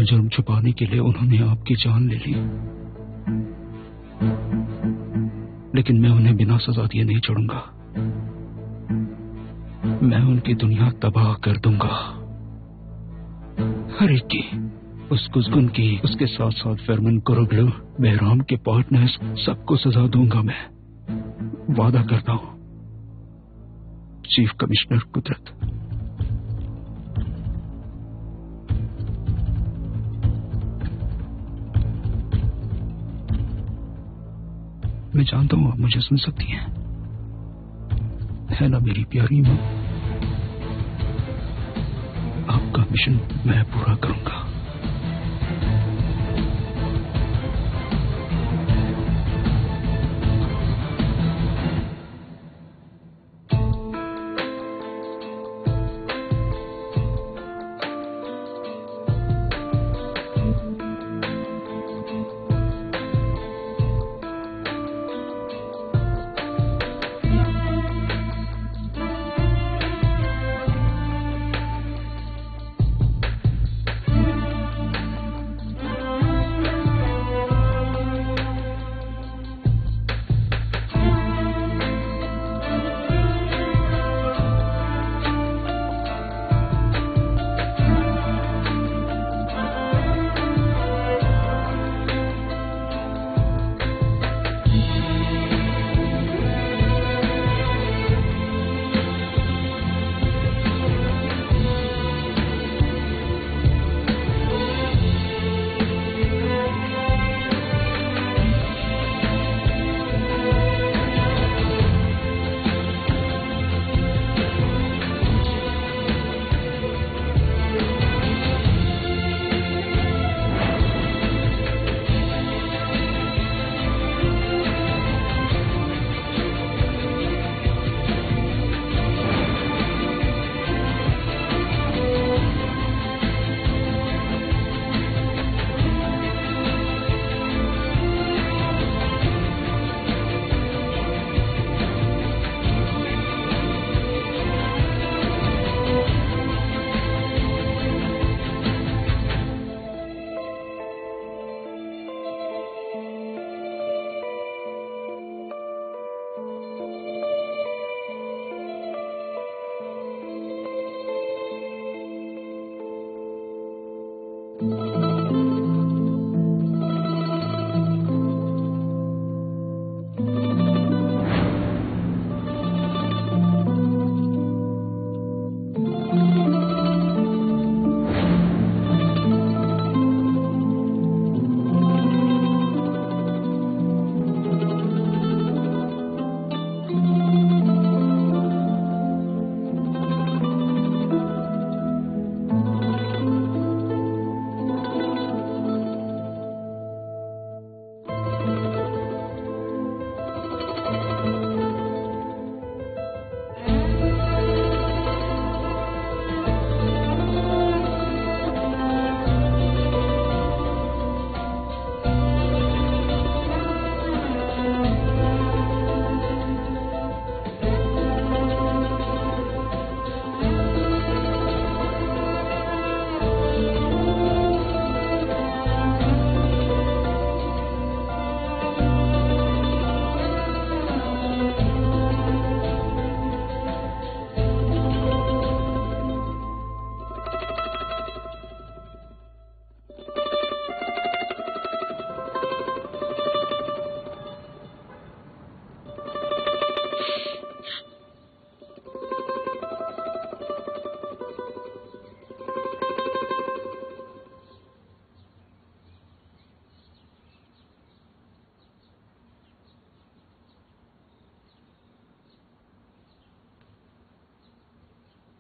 जुर्म छुपाने के लिए उन्होंने आपकी जान ले ली, लेकिन मैं उन्हें बिना सजा दिए नहीं छोड़ूंगा। मैं उनकी दुनिया तबाह कर दूंगा, हर एक की, उस कुज़गुन की, उसके साथ साथ फेरमन कुरुग्लू, बेहराम के पार्टनर्स, सबको सजा दूंगा। मैं वादा करता हूं चीफ कमिश्नर कुदरत। मैं जानता हूं आप मुझे सुन सकती हैं, है ना मेरी प्यारी मां? आपका मिशन मैं पूरा करूंगा।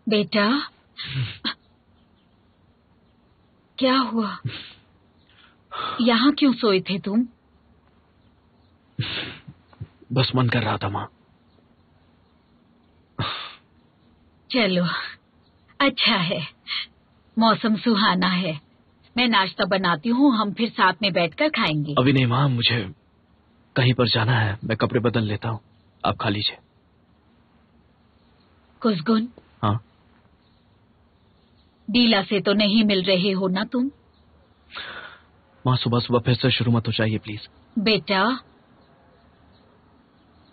बेटा, क्या हुआ? यहाँ क्यों सोए थे तुम? बस मन कर रहा था माँ। चलो, अच्छा है, मौसम सुहाना है। मैं नाश्ता बनाती हूँ, हम फिर साथ में बैठकर खाएंगे। अभी नहीं माँ, मुझे कहीं पर जाना है, मैं कपड़े बदल लेता हूँ, आप खा लीजिए। माँ सुबह सुबह फिर से शुरू मत हो जाइए प्लीज। बेटा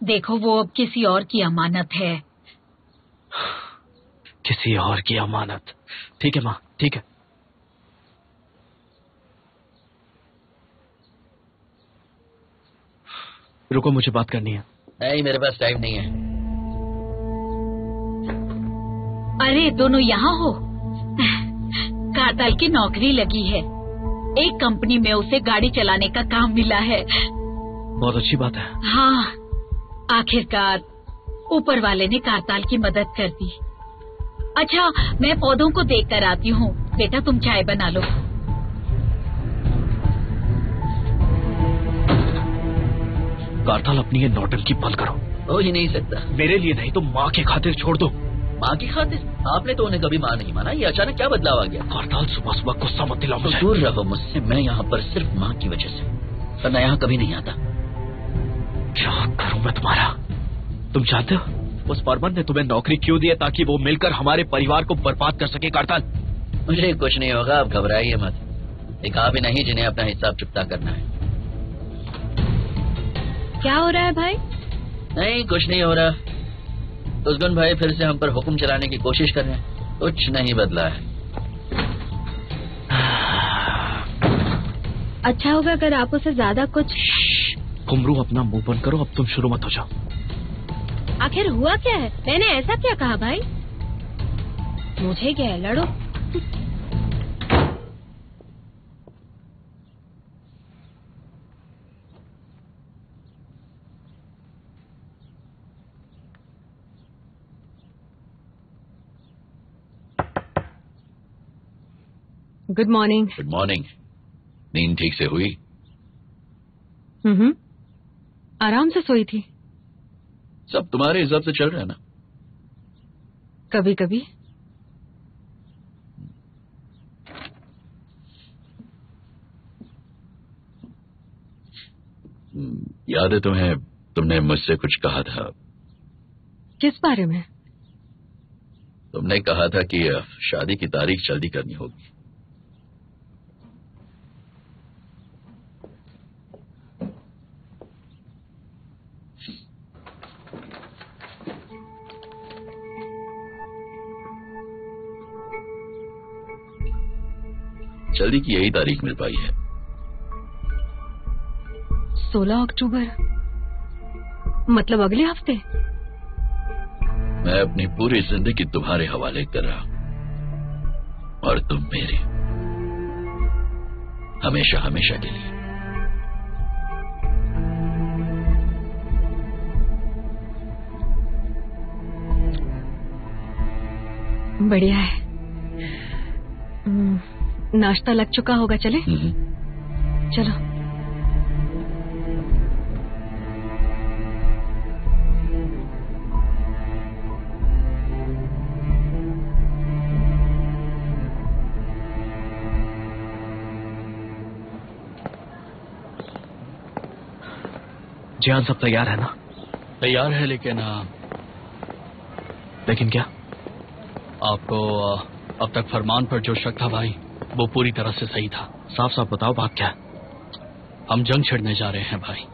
देखो, वो अब किसी और की अमानत है। किसी और की अमानत? ठीक है माँ, ठीक है। रुको, मुझे बात करनी है। नहीं, मेरे पास टाइम नहीं है। अरे दोनों यहाँ हो? कारताल की नौकरी लगी है, एक कंपनी में उसे गाड़ी चलाने का काम मिला है। बहुत अच्छी बात है। हाँ, आखिरकार ऊपर वाले ने कारताल की मदद कर दी। अच्छा, मैं पौधों को देख कर आती हूँ। बेटा तुम चाय बना लो। कारताल, अपनी ये नौटंकी बंद करो। हो ही नहीं सकता। मेरे लिए नहीं तो माँ की खातिर छोड़ दो। माँ की खातिर? आपने तो उन्हें कभी माँ नहीं माना, ये अचानक क्या बदलाव आ गया? कारताल, सुबह सुबह गुस्सा मत दिलाओ मुझे। दूर रहो मुझसे, मैं यहाँ पर सिर्फ माँ की वजह से, वरना यहाँ कभी नहीं आता। क्या करूँ मैं तुम्हारा? तुम चाहते हो उस फॉरमैन ने तुम्हें नौकरी क्यों दी है? ताकि वो मिलकर हमारे परिवार को बर्बाद कर सके। कारताल, मुझे कुछ नहीं होगा, आप घबराइए मत। एक आप ही नहीं जिन्हें अपना हिसाब चुकता करना है। क्या हो रहा है भाई? नहीं, कुछ नहीं हो रहा। उसगुन भाई फिर से हम पर हुक्म चलाने की कोशिश कर रहे हैं। कुछ नहीं बदला है। अच्छा होगा अगर आप उसे ज्यादा कुछ। घुमरू, अपना मुंह बंद करो। अब तुम शुरू मत हो जाओ। आखिर हुआ क्या है? मैंने ऐसा क्या कहा भाई? मुझे क्या है, लड़ो। Good morning. Good morning. नींद ठीक से हुई? आराम से सोई थी। सब तुम्हारे हिसाब से चल रहा है ना? कभी कभी। याद है तुम्हें, तुमने मुझसे कुछ कहा था। किस बारे में? तुमने कहा था कि शादी की तारीख जल्दी करनी होगी। जल्दी की यही तारीख मिल पाई है। 16 अक्टूबर, मतलब अगले हफ्ते। मैं अपनी पूरी जिंदगी तुम्हारे हवाले कर रहा हूं और तुम मेरे, हमेशा हमेशा के लिए। बढ़िया है। नाश्ता लग चुका होगा, चले? चलो। जियान, सब तैयार है ना? तैयार है, लेकिन क्या? आपको अब तक फरमान पर जो शक था भाई, वो पूरी तरह से सही था। साफ साफ बताओ, बात क्या है? हम जंग छिड़ने जा रहे हैं भाई।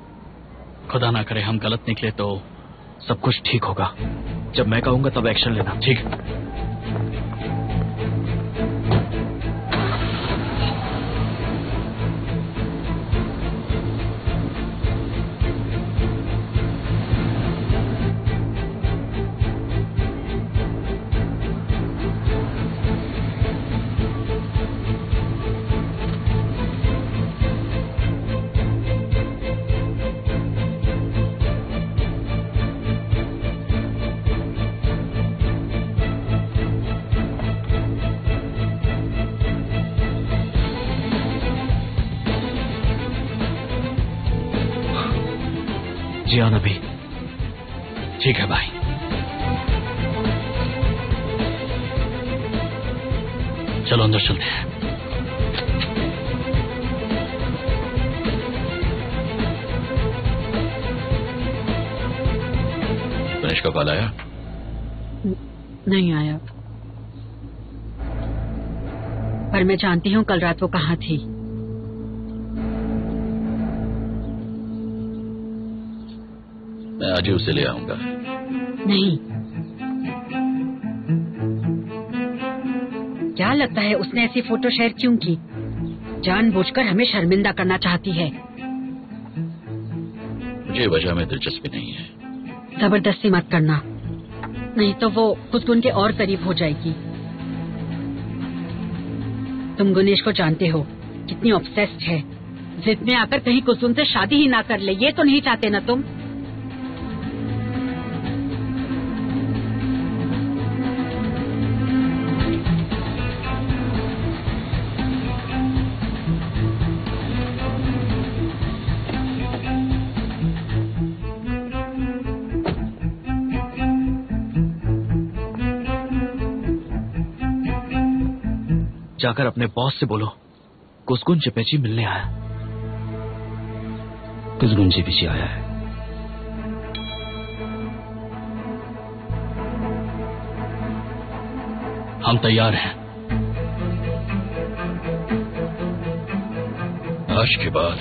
खुदा ना करे हम गलत निकले तो सब कुछ ठीक होगा। जब मैं कहूंगा तब एक्शन लेना, ठीक है? जियान, अभी ठीक है भाई। चलो अंदर चलते हैं। गणेश का कॉल आया? नहीं आया, पर मैं जानती हूँ कल रात वो कहाँ थी। मैं आज ही उसे ले आऊंगा। नहीं, क्या लगता है उसने ऐसी फोटो शेयर क्यों की? जानबूझकर हमें शर्मिंदा करना चाहती है। मुझे वजह में दिलचस्पी नहीं है। जबरदस्ती मत करना, नहीं तो वो कुसगुन के और करीब हो जाएगी। तुम गुनेश को जानते हो, कितनी ऑब्सेस्ड है। जिद में आकर कहीं कुसुम से शादी ही ना कर ले, ये तो नहीं चाहते ना तुम? जाकर अपने बॉस से बोलो कुसगुन चपेची मिलने आया। कुसगुन चपेची आया है। हम तैयार हैं। आज के बाद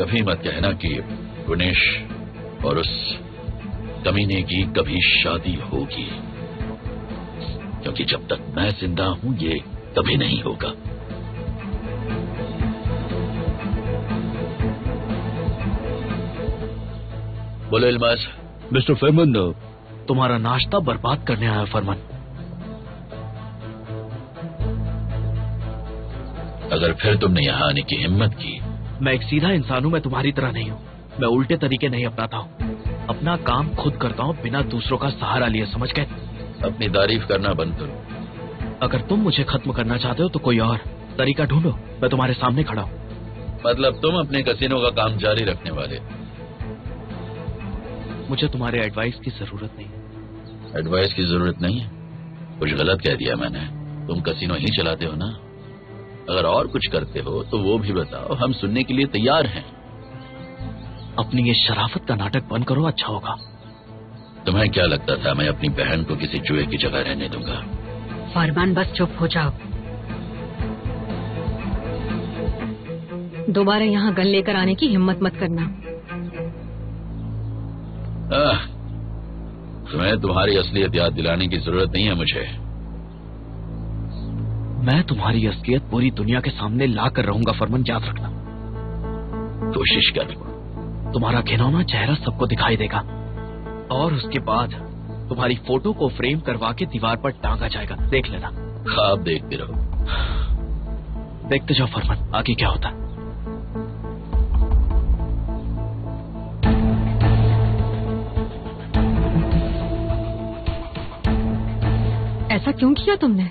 कभी मत कहना कि गुनेश और उस कमीने की कभी शादी होगी, क्योंकि जब तक मैं जिंदा हूं ये कभी नहीं होगा। बोलो इल्मास। मिस्टर फरमान, तुम्हारा नाश्ता बर्बाद करने आया फरमान। अगर फिर तुमने यहां आने की हिम्मत की। मैं एक सीधा इंसान हूं, मैं तुम्हारी तरह नहीं हूं। मैं उल्टे तरीके नहीं अपनाता हूं, अपना काम खुद करता हूं बिना दूसरों का सहारा लिए, समझ गए? अपनी तारीफ करना बंद करो। अगर तुम मुझे खत्म करना चाहते हो तो कोई और तरीका ढूंढो, मैं तुम्हारे सामने खड़ा हूं। मतलब तुम अपने कसीनो का काम जारी रखने वाले? मुझे तुम्हारे एडवाइस की जरूरत नहीं। एडवाइस की जरूरत नहीं है? कुछ गलत कह दिया मैंने? तुम कसीनो ही चलाते हो ना? अगर और कुछ करते हो तो वो भी बताओ, हम सुनने के लिए तैयार हैं। अपनी ये शराफत का नाटक बंद करो, अच्छा होगा। तुम्हें क्या लगता था मैं अपनी बहन को किसी जुए की जगह रहने दूंगा? फरमान, बस चुप हो जाओ। दोबारा यहाँ गन लेकर आने की हिम्मत मत करना। तुम्हें तुम्हारी असलियत याद दिलाने की जरूरत नहीं है मुझे। मैं तुम्हारी असलियत पूरी दुनिया के सामने ला कर रहूंगा फरमान, याद रखना। कोशिश कर। तुम्हारा घिनौना चेहरा सबको दिखाई देगा और उसके बाद तुम्हारी फोटो को फ्रेम करवा के दीवार पर टांगा जाएगा, देख लेना। ख्वाब देखते रहो। देखते जाओ फरमान, आगे क्या होता। ऐसा क्यों किया तुमने?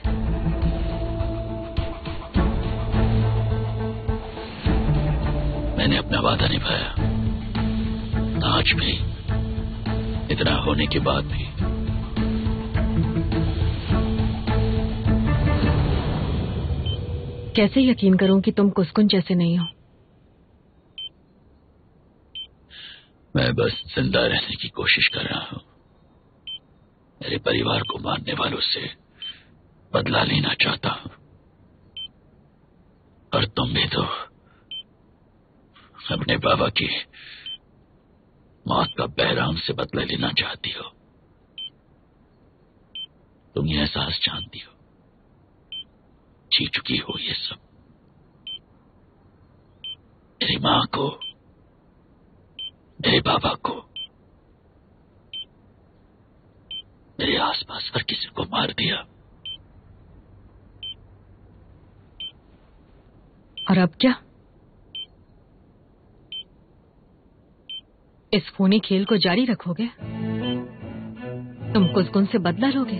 मैंने अपना वादा निभाया, आज भी, इतना होने के बाद भी। कैसे यकीन करूं कि तुम कुसकुन जैसे नहीं हो? मैं बस जिंदा रहने की कोशिश कर रहा हूं। मेरे परिवार को मारने वालों से बदला लेना चाहता हूं। और तुम भी तो अपने बाबा की मौत का बहराम से बदला लेना चाहती हो। तुम ये एहसास जानती हो, जी चुकी हो ये सब। मेरी मां को, मेरे बाबा को, मेरे आसपास हर किसी को मार दिया। और अब क्या? इस फोनी खेल को जारी रखोगे? तुम कुसकुन से बदला लोगे,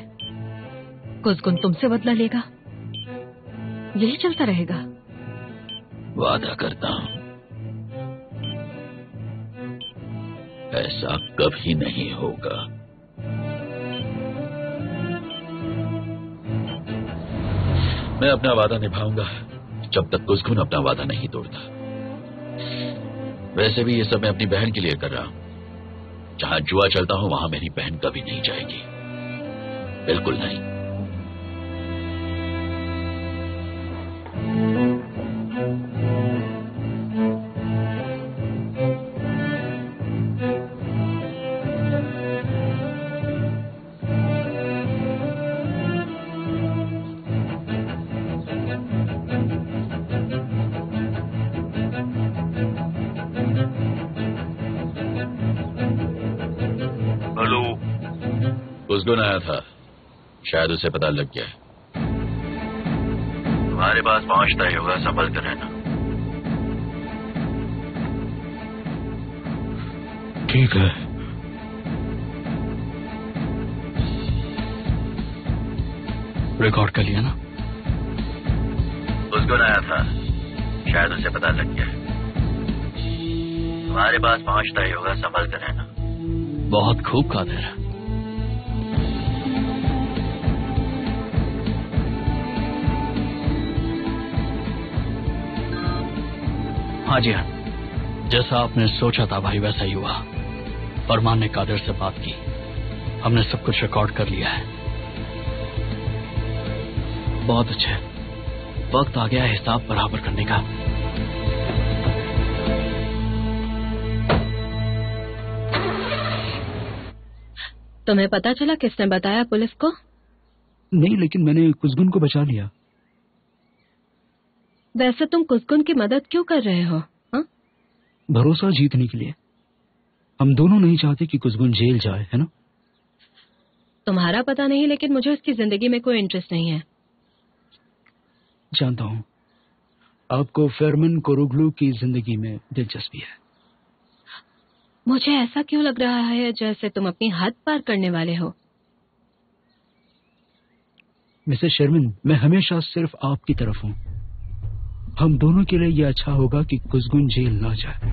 कुसकुन तुमसे बदला लेगा, यही चलता रहेगा। वादा करता हूं ऐसा कभी नहीं होगा। मैं अपना वादा निभाऊंगा जब तक कुसकुन अपना वादा नहीं तोड़ता। वैसे भी ये सब मैं अपनी बहन के लिए कर रहा हूं। जहां जुआ चलता हूं वहां मेरी बहन कभी नहीं जाएगी, बिल्कुल नहीं। कुसगुन आया था, शायद उसे पता लग गया। तुम्हारे पास पहुंचता ही होगा, संभल कर रहना। ठीक है। रिकॉर्ड कर लिया ना? कुसगुन आया था, शायद उसे पता लग गया। तुम्हारे पास पहुंचता ही होगा, संभल कर रहना। बहुत खूब कादिर। हाँ जी हाँ, जैसा आपने सोचा था भाई वैसा ही हुआ। फरमान ने कादिर से बात की, हमने सब कुछ रिकॉर्ड कर लिया है। बहुत अच्छे, वक्त आ गया हिसाब बराबर करने का। तुम्हें पता चला किसने बताया पुलिस को? नहीं, लेकिन मैंने कुसगुन को बचा लिया। वैसे तुम कुसगुन की मदद क्यों कर रहे हो? हा? भरोसा जीतने के लिए। हम दोनों नहीं चाहते कि कुसगुन जेल जाए, है ना? तुम्हारा पता नहीं, लेकिन मुझे उसकी जिंदगी में कोई इंटरेस्ट नहीं है। जानता हूँ आपको फेरमन कोरोग्लू की जिंदगी में दिलचस्पी है। मुझे ऐसा क्यों लग रहा है जैसे तुम अपनी हद पार करने वाले हो? मिसेस शर्मिन, मैं हमेशा सिर्फ आपकी तरफ हूँ। हम दोनों के लिए यह अच्छा होगा कि कुसगुन जेल ना जाए।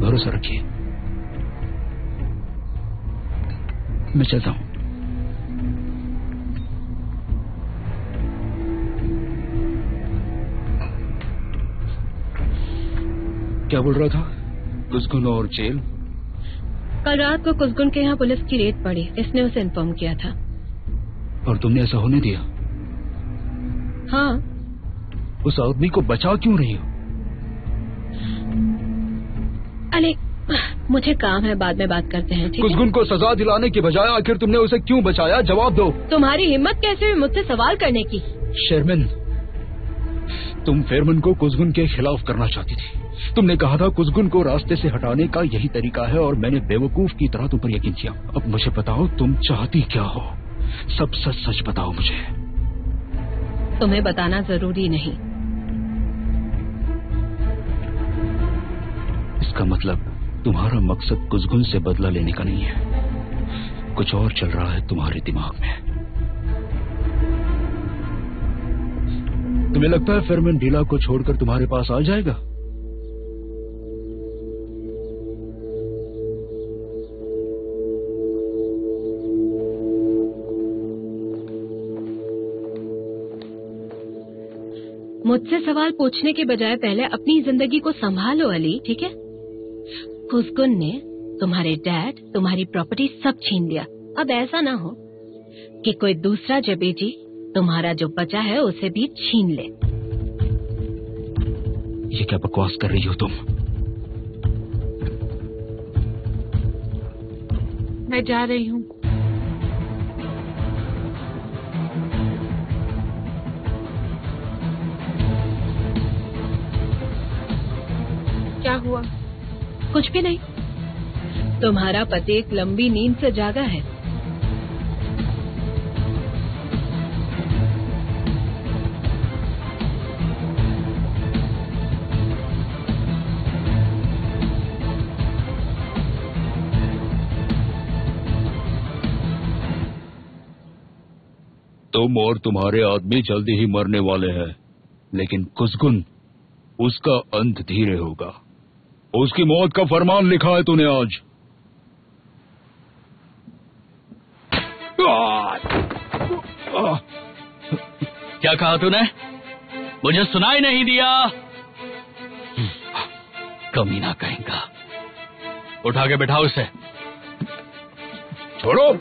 भरोसा रखिए। मैं चलता हूँ। क्या बोल रहा था? कुसगुन और जेल? कल रात को कुसगुन के यहाँ पुलिस की रेड पड़ी, इसने उसे इन्फॉर्म किया था। और तुमने ऐसा होने दिया? हाँ। उस आदमी को बचा क्यों रही हो? अरे मुझे काम है, बाद में बात करते हैं, ठीक है? कुसगुन को सजा दिलाने के बजाय आखिर तुमने उसे क्यों बचाया? जवाब दो। तुम्हारी हिम्मत कैसे हुई मुझसे सवाल करने की? शर्मिन, तुम फेरमन को कुसगुन के खिलाफ करना चाहती थी। तुमने कहा था कुसगुन को रास्ते से हटाने का यही तरीका है, और मैंने बेवकूफ की तरह तुम पर यकीन किया। अब मुझे बताओ तुम चाहती क्या हो? सब सच सच बताओ मुझे। तुम्हें बताना जरूरी नहीं। इसका मतलब तुम्हारा मकसद कुसगुन से बदला लेने का नहीं है, कुछ और चल रहा है तुम्हारे दिमाग में। तुम्हें लगता है फेरमन डीला को छोड़कर तुम्हारे पास आ जाएगा? मुझसे सवाल पूछने के बजाय पहले अपनी जिंदगी को संभालो अली, ठीक है? कुसगुन ने तुम्हारे डैड, तुम्हारी प्रॉपर्टी सब छीन लिया। अब ऐसा ना हो कि कोई दूसरा जबेजी तुम्हारा जो बचा है उसे भी छीन ले। ये क्या बकवास कर रही हो तुम? मैं जा रही हूँ। क्या हुआ? कुछ भी नहीं। तुम्हारा पति एक लंबी नींद से जागा है। तुम और तुम्हारे आदमी जल्दी ही मरने वाले हैं, लेकिन कुसगुन, उसका अंत धीरे होगा। उसकी मौत का फरमान लिखा है तूने आज। क्या कहा तूने? मुझे सुनाई नहीं दिया। कमीना कहेगा। उठा के बैठाओ उसे। छोड़ो।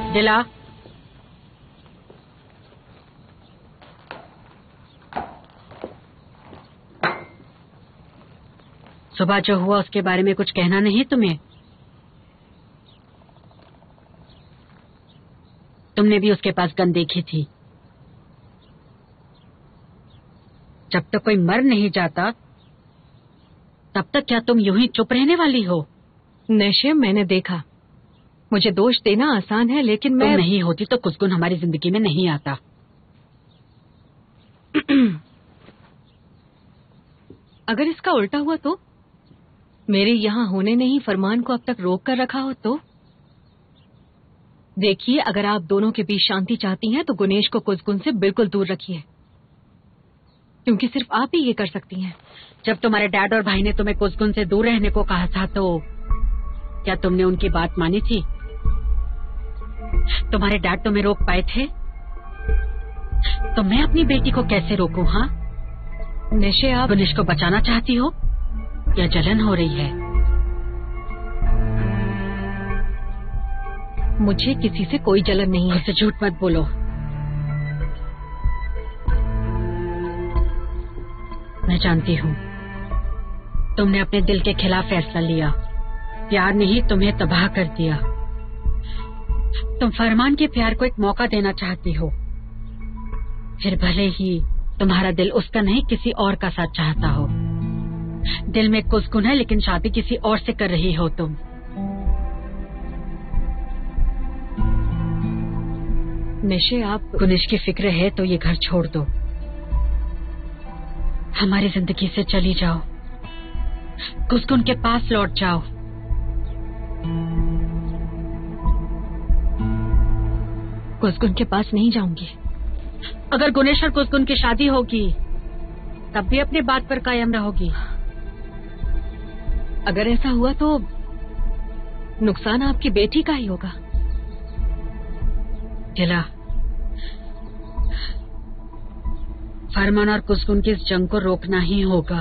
दिला, सुबह जो हुआ उसके बारे में कुछ कहना नहीं तुम्हें? तुमने भी उसके पास गन देखी थी। जब तक कोई मर नहीं जाता तब तक क्या तुम यूं ही चुप रहने वाली हो? नशे मैंने देखा। मुझे दोष देना आसान है, लेकिन मैं नहीं होती तो कुसकुन हमारी जिंदगी में नहीं आता। अगर इसका उल्टा हुआ तो? मेरे यहाँ होने ने ही फरमान को अब तक रोक कर रखा हो तो? देखिए, अगर आप दोनों के बीच शांति चाहती हैं तो गुनेश को कुसकुन से बिल्कुल दूर रखिए, क्योंकि सिर्फ आप ही ये कर सकती हैं। जब तुम्हारे डैड और भाई ने तुम्हें कुसकुन से दूर रहने को कहा था तो क्या तुमने उनकी बात मानी थी? तुम्हारे डैड तुम्हें रोक पाए थे, तो मैं अपनी बेटी को कैसे रोकूं? हाँ, नशे आप गुनेश को बचाना चाहती हो या जलन हो रही है? मुझे किसी से कोई जलन नहीं है। उससे झूठ मत बोलो। मैं जानती हूँ तुमने अपने दिल के खिलाफ फैसला लिया। प्यार ने ही तुम्हें तबाह कर दिया। तुम फरमान के प्यार को एक मौका देना चाहती हो, फिर भले ही तुम्हारा दिल उसका नहीं किसी और का साथ चाहता हो। दिल में कुसकुन है, लेकिन शादी किसी और से कर रही हो तुम। नशे आप गुनेश की फिक्र है तो ये घर छोड़ दो, हमारी जिंदगी से चली जाओ, कुसकुन के पास लौट जाओ। कुसकुन के पास नहीं जाऊंगी। अगर गुनेश और कुसकुन की शादी होगी तब भी अपनी बात पर कायम रहोगी? अगर ऐसा हुआ तो नुकसान आपकी बेटी का ही होगा। जिला, फरमान और कुसकुन की इस जंग को रोकना ही होगा।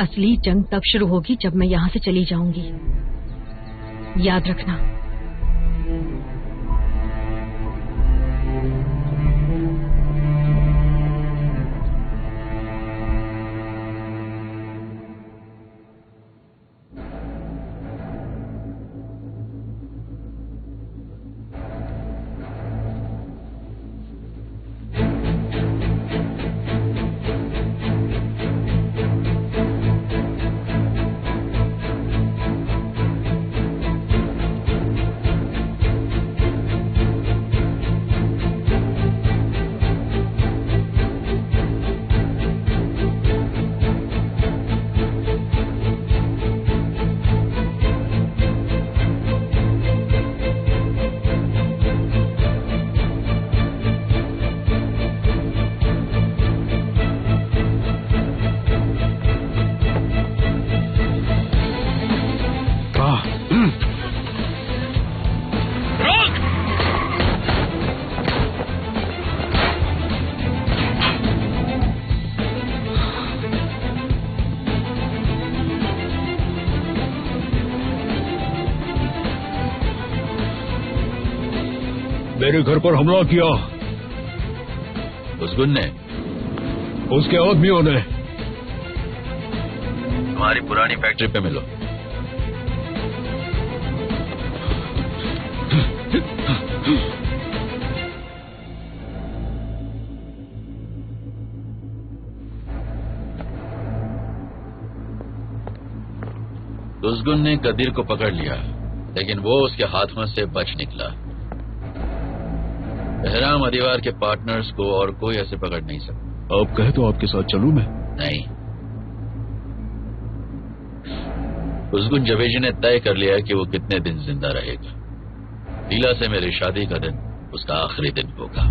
असली जंग तब शुरू होगी जब मैं यहाँ से चली जाऊंगी, याद रखना। मेरे घर पर हमला किया कुसकुन ने, उसके आदमियों ने। तुम्हारी पुरानी फैक्ट्री पे मिलो। कुसकुन ने कदीर को पकड़ लिया, लेकिन वो उसके हाथों से बच निकला। बहराम अधिवार के पार्टनर्स को और कोई ऐसे पकड़ नहीं सकता। आप कहे तो आपके साथ चलूं मैं? नहीं, कुसकुन जवेजी ने तय कर लिया कि वो कितने दिन जिंदा रहेगा। लीला से मेरी शादी का दिन उसका आखिरी दिन होगा।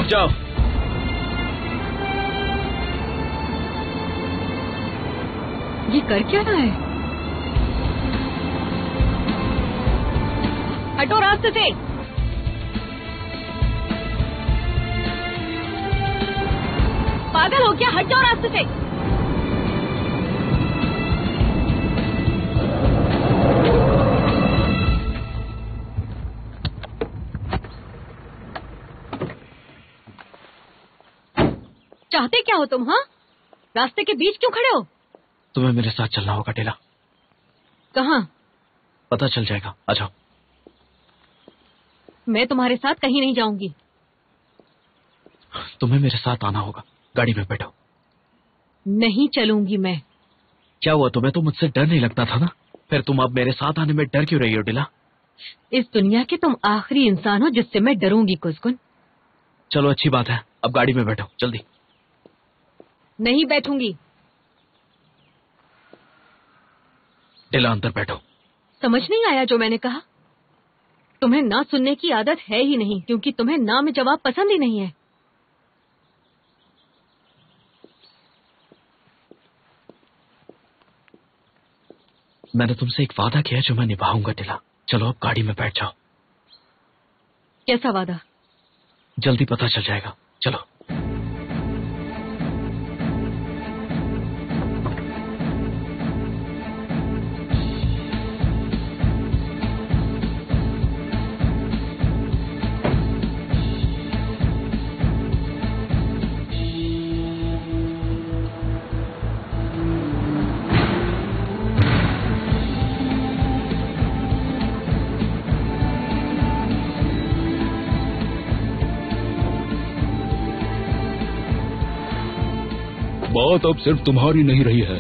रुक जाओ। ये कर क्या रहा है? हटो रास्ते से। पागल हो क्या? हट जाओ रास्ते से। चाहते क्या हो तुम? हाँ, रास्ते के बीच क्यों खड़े हो? तुम्हें मेरे साथ चलना होगा टेला। कहाँ? पता चल जाएगा, आ जाओ। मैं तुम्हारे साथ कहीं नहीं जाऊंगी। तुम्हें मेरे साथ आना होगा, गाड़ी में बैठो। नहीं चलूंगी मैं। क्या हुआ तुम्हें? तो मुझसे डर नहीं लगता था ना? फिर तुम अब मेरे साथ आने में डर क्यों रही हो टिला? इस दुनिया के तुम आखिरी इंसान हो जिससे मैं डरूंगी कुसकुन। चलो अच्छी बात है, अब गाड़ी में बैठो जल्दी। नहीं बैठूंगी। टिला अंदर बैठो। समझ नहीं आया जो मैंने कहा? तुम्हें ना सुनने की आदत है ही नहीं, क्योंकि तुम्हें ना में जवाब पसंद ही नहीं है। मैंने तुमसे एक वादा किया जो मैं निभाऊंगा टिला। चलो अब गाड़ी में बैठ जाओ। कैसा वादा? जल्दी पता चल जाएगा, चलो। बात अब सिर्फ तुम्हारी नहीं रही है।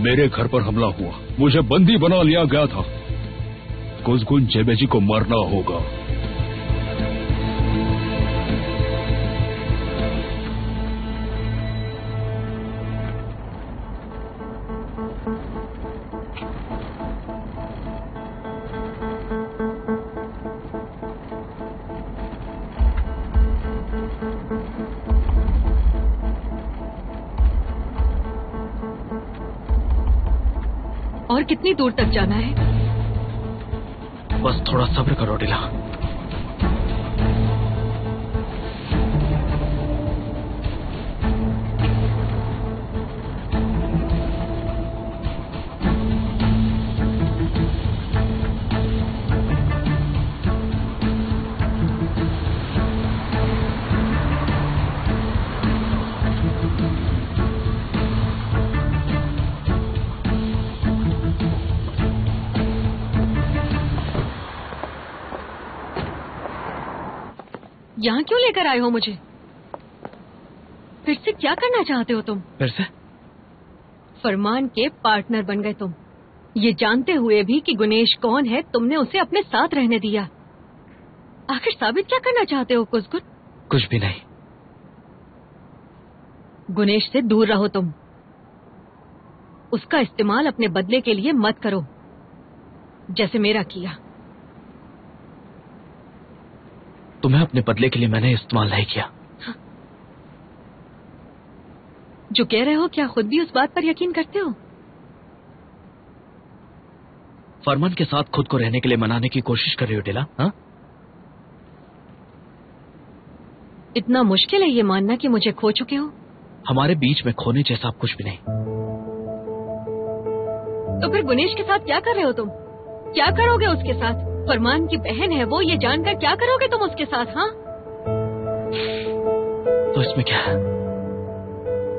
मेरे घर पर हमला हुआ, मुझे बंदी बना लिया गया था। कुसकुन जेबेजी को मरना होगा। और कितनी दूर तक जाना है? बस थोड़ा सब्र करो टिला। यहाँ क्यों लेकर आए हो मुझे? फिर से क्या करना चाहते हो तुम? फिर से? फरमान के पार्टनर बन गए तुम, ये जानते हुए भी कि गुनेश कौन है तुमने उसे अपने साथ रहने दिया। आखिर साबित क्या करना चाहते हो कुसकुन? कुछ भी नहीं। गुनेश से दूर रहो तुम। उसका इस्तेमाल अपने बदले के लिए मत करो, जैसे मेरा किया। तुम्हें अपने बदले के लिए मैंने इस्तेमाल नहीं किया। जो कह रहे हो क्या खुद भी उस बात पर यकीन करते हो? फरमान के साथ खुद को रहने के लिए मनाने की कोशिश कर रही हो टिला? हाँ? इतना मुश्किल है ये मानना कि मुझे खो चुके हो? हमारे बीच में खोने जैसा अब कुछ भी नहीं। तो फिर गुनेश के साथ क्या कर रहे हो तुम? क्या करोगे उसके साथ? फरमान की बहन है वो, ये जानकर क्या करोगे तुम उसके साथ? हाँ, तो इसमें क्या है?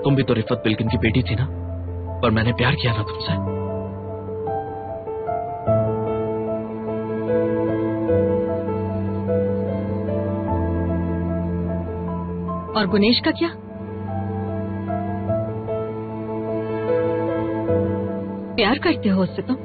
तुम भी तो रिफत बिल्किन की बेटी थी ना, पर मैंने प्यार किया ना तुमसे। और गुनेश का क्या? प्यार करते हो उससे तुम?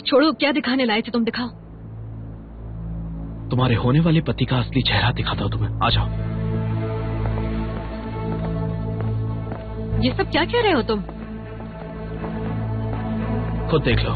छोड़ो, क्या दिखाने लाए थे तुम? दिखाओ। तुम्हारे होने वाले पति का असली चेहरा दिखाता हूं तुम्हें, आ जाओ। ये सब क्या कह रहे हो तुम? खुद देख लो।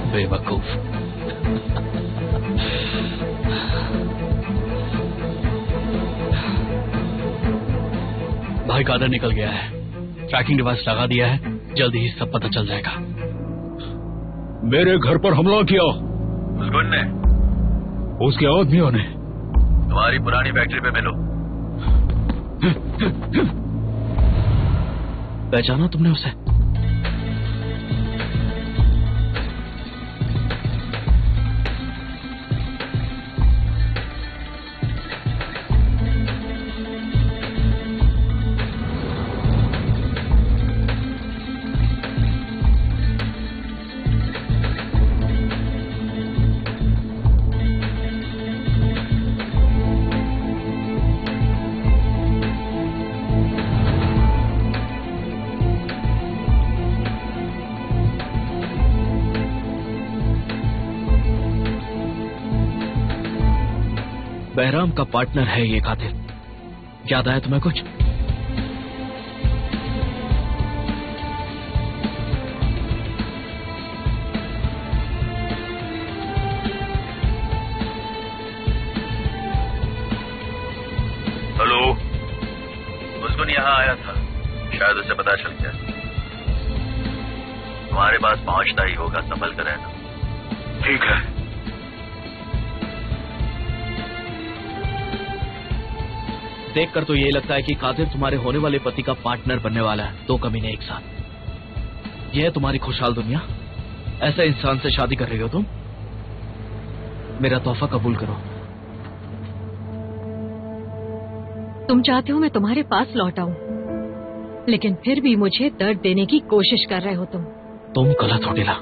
बेवकूफ। भाई कादर निकल गया है, ट्रैकिंग डिवाइस लगा दिया है, जल्दी ही सब पता चल जाएगा। मेरे घर पर हमला किया उसगुन ने, उसके आदमियों ने। तुम्हारी पुरानी फैक्ट्री पे मिलो। पहचाना तुमने उसे? बहराम का पार्टनर है ये कातिल। याद आया तुम्हें कुछ? हेलो, उसगुन यहाँ आया था, शायद उसे पता चल गया। तुम्हारे पास पहुंचता ही होगा, संभल कर रहना। ठीक है। देखकर तो ये लगता है कि कादिर तुम्हारे होने वाले पति का पार्टनर बनने वाला है। दो कमीने एक साथ। यह है तुम्हारी खुशहाल दुनिया? ऐसे इंसान से शादी कर रही हो तुम? मेरा तोहफा कबूल करो। तुम चाहते हो मैं तुम्हारे पास लौट आऊं, लेकिन फिर भी मुझे दर्द देने की कोशिश कर रहे हो तुम। तुम गलत हो डिला।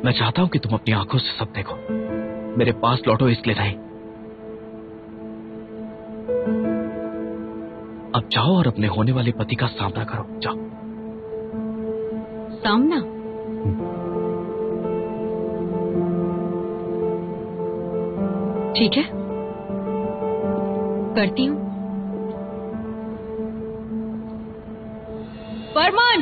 मैं चाहता हूं कि तुम अपनी आंखों से सब देखो। मेरे पास लौटो इसलिए नहीं। अब जाओ और अपने होने वाले पति का सामना करो। जाओ। सामना? ठीक है, करती हूं। फरमान।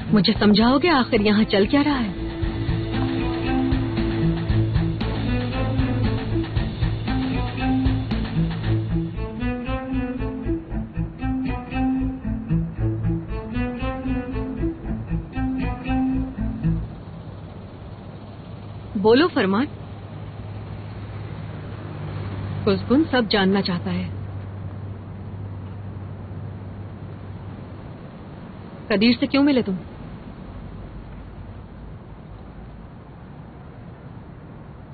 मुझे समझाओगे आखिर यहाँ चल क्या रहा है? बोलो फरमान। कुसगुन सब जानना चाहता है। कदीर से क्यों मिले तुम?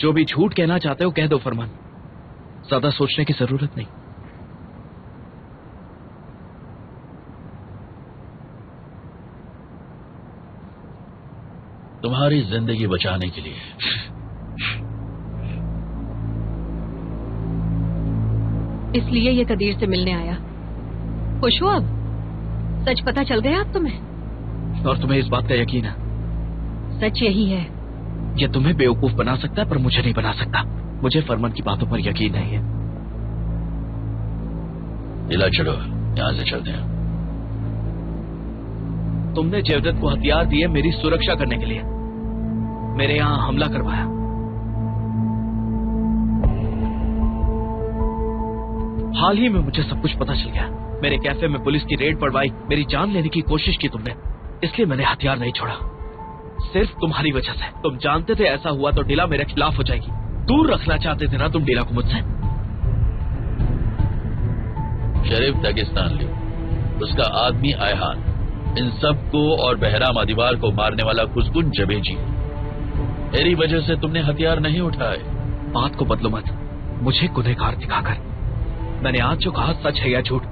जो भी झूठ कहना चाहते हो कह दो फरमान, ज्यादा सोचने की जरूरत नहीं। तुम्हारी जिंदगी बचाने के लिए। इसलिए ये कदीर से मिलने आया। खुश हो अब? सच पता चल गया अब तुम्हें? और तुम्हें इस बात का यकीन है? सच यही है। ये तुम्हें बेवकूफ बना सकता है पर मुझे नहीं बना सकता। मुझे फरमान की बातों पर यकीन नहीं है। ढीला चढ़ो, यहाँ से चलते हैं। तुमने जयदत्त को हथियार दिए मेरी सुरक्षा करने के लिए, मेरे यहाँ हमला करवाया। हाल ही में मुझे सब कुछ पता चल गया। मेरे कैफे में पुलिस की रेड पड़वाई, मेरी जान लेने की कोशिश की तुमने, इसलिए मैंने हथियार नहीं छोड़ा, सिर्फ तुम्हारी वजह से। तुम जानते थे ऐसा हुआ तो डीला मेरे खिलाफ हो जाएगी। दूर रखना चाहते थे ना तुम डीला को मुझसे। शरीफ दागिस्तान ली, उसका आदमी आयहान, इन सबको और बहराम अदीवार को मारने वाला खुशगुन जबेजी, मेरी वजह से तुमने हथियार नहीं उठाए। बात को बदलो मत, मुझे गुनहगार दिखाकर। मैंने आज जो कहा सच है या झूठ,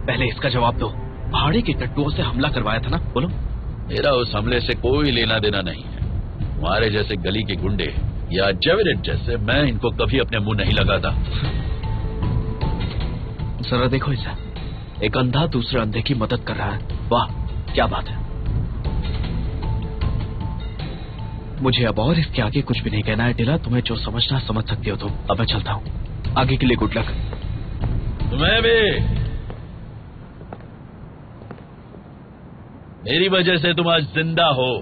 पहले इसका जवाब दो। पहाड़ी के टट्टुओं से हमला करवाया था ना, बोलो। मेरा उस हमले से कोई लेना देना नहीं है। तुम्हारे जैसे गली के गुंडे या जेवरेट जैसे मैं इनको कभी अपने मुंह नहीं लगाता। जरा देखो इसे, एक अंधा दूसरे अंधे की मदद कर रहा है। वाह क्या बात है। मुझे अब और इसके आगे कुछ भी नहीं कहना है ढीला, तुम्हें जो समझना समझ सकती हो तुम। अब मैं चलता हूँ, आगे के लिए गुड लक। तुम्हें भी। मेरी वजह से तुम आज जिंदा हो।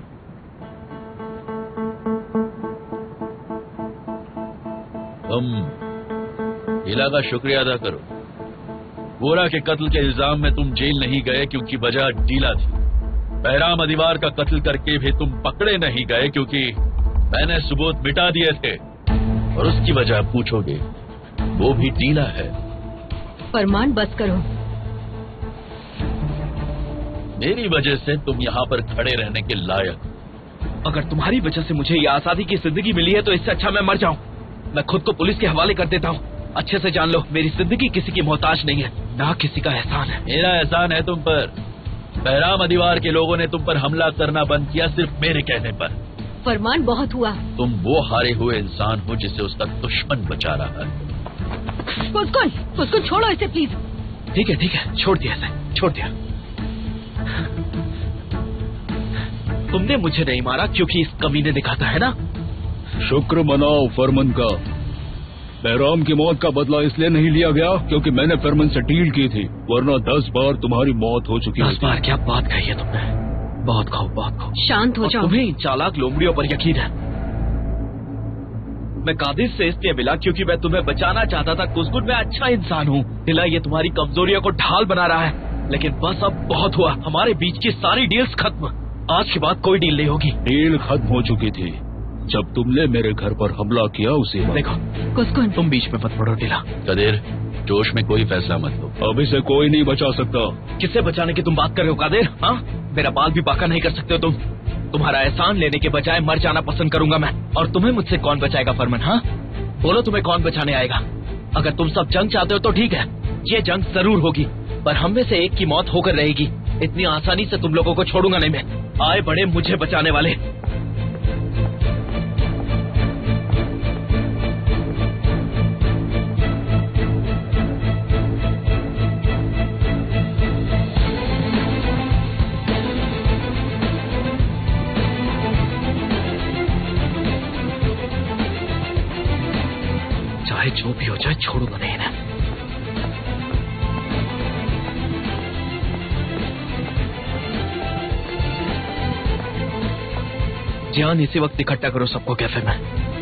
तुम ढीला का शुक्रिया अदा करो। गोरा के कत्ल के इल्जाम में तुम जेल नहीं गए क्योंकि वजह ढीला थी। बहराम अदीवार का कत्ल करके भी तुम पकड़े नहीं गए क्योंकि मैंने सबूत मिटा दिए थे, और उसकी वजह पूछोगे वो भी ढीला है। फरमान बस करो। मेरी वजह से तुम यहाँ पर खड़े रहने के लायक। अगर तुम्हारी वजह से मुझे ये आजादी की जिंदगी मिली है तो इससे अच्छा मैं मर जाऊं। मैं खुद को पुलिस के हवाले कर देता हूँ। अच्छे से जान लो, मेरी जिंदगी किसी की मोहताज नहीं है, ना किसी का एहसान है। मेरा एहसान है तुम पर। बहराम अदीवार के लोगों ने तुम पर हमला करना बंद किया सिर्फ मेरे कहने पर। फरमान बहुत हुआ। तुम वो हारे हुए इंसान हो जिसे उसका दुश्मन बचा रहा है। उसको छोड़ो इसे प्लीज। ठीक है, छोड़ दिया इसे, छोड़ दिया। तुमने मुझे नहीं मारा क्योंकि इस कमीने दिखाता है ना। शुक्र मनाओ फरमान का। बहराम की मौत का बदला इसलिए नहीं लिया गया क्योंकि मैंने फरमान से डील की थी, वरना 10 बार तुम्हारी मौत हो चुकी है। 10 बार क्या बात कही है तुमने। बहुत खाओ, बहुत खाओ। शांत हो जाओ। तुम्हें इन चालाक लोमड़ियों पर यकीन है। मैं कादिर से इसलिए मिला क्योंकि मैं तुम्हें बचाना चाहता था। कुसगुन मैं अच्छा इंसान हूँ। ढीला ये तुम्हारी कमजोरियों को ढाल बना रहा है, लेकिन बस अब बहुत हुआ। हमारे बीच की सारी डील्स खत्म। आज के बाद कोई डील नहीं होगी। डील खत्म हो चुकी थी जब तुमने मेरे घर पर हमला किया उसे। देखो कुसगुन, तुम बीच में मत पड़ो ढीला। कादिर, जोश में कोई फैसला मत लो। अब इसे कोई नहीं बचा सकता। किससे बचाने की तुम बात कर रहे हो कादिर? हाँ, मेरा बाल भी बाका नहीं कर सकते हो तुम। तुम्हारा एहसान लेने के बजाय मर जाना पसंद करूंगा मैं। और तुम्हें मुझसे कौन बचाएगा फरमान? हाँ बोलो, तुम्हें कौन बचाने आएगा? अगर तुम सब जंग चाहते हो तो ठीक है, ये जंग जरूर होगी, पर हम में से एक की मौत होकर रहेगी। इतनी आसानी से तुम लोगों को छोड़ूंगा नहीं मैं। आए बड़े मुझे बचाने वाले। चाहे जो भी हो जाए छोड़ूंगा नहीं ना। जान इसी वक्त इकट्ठा करो सबको कैफे में।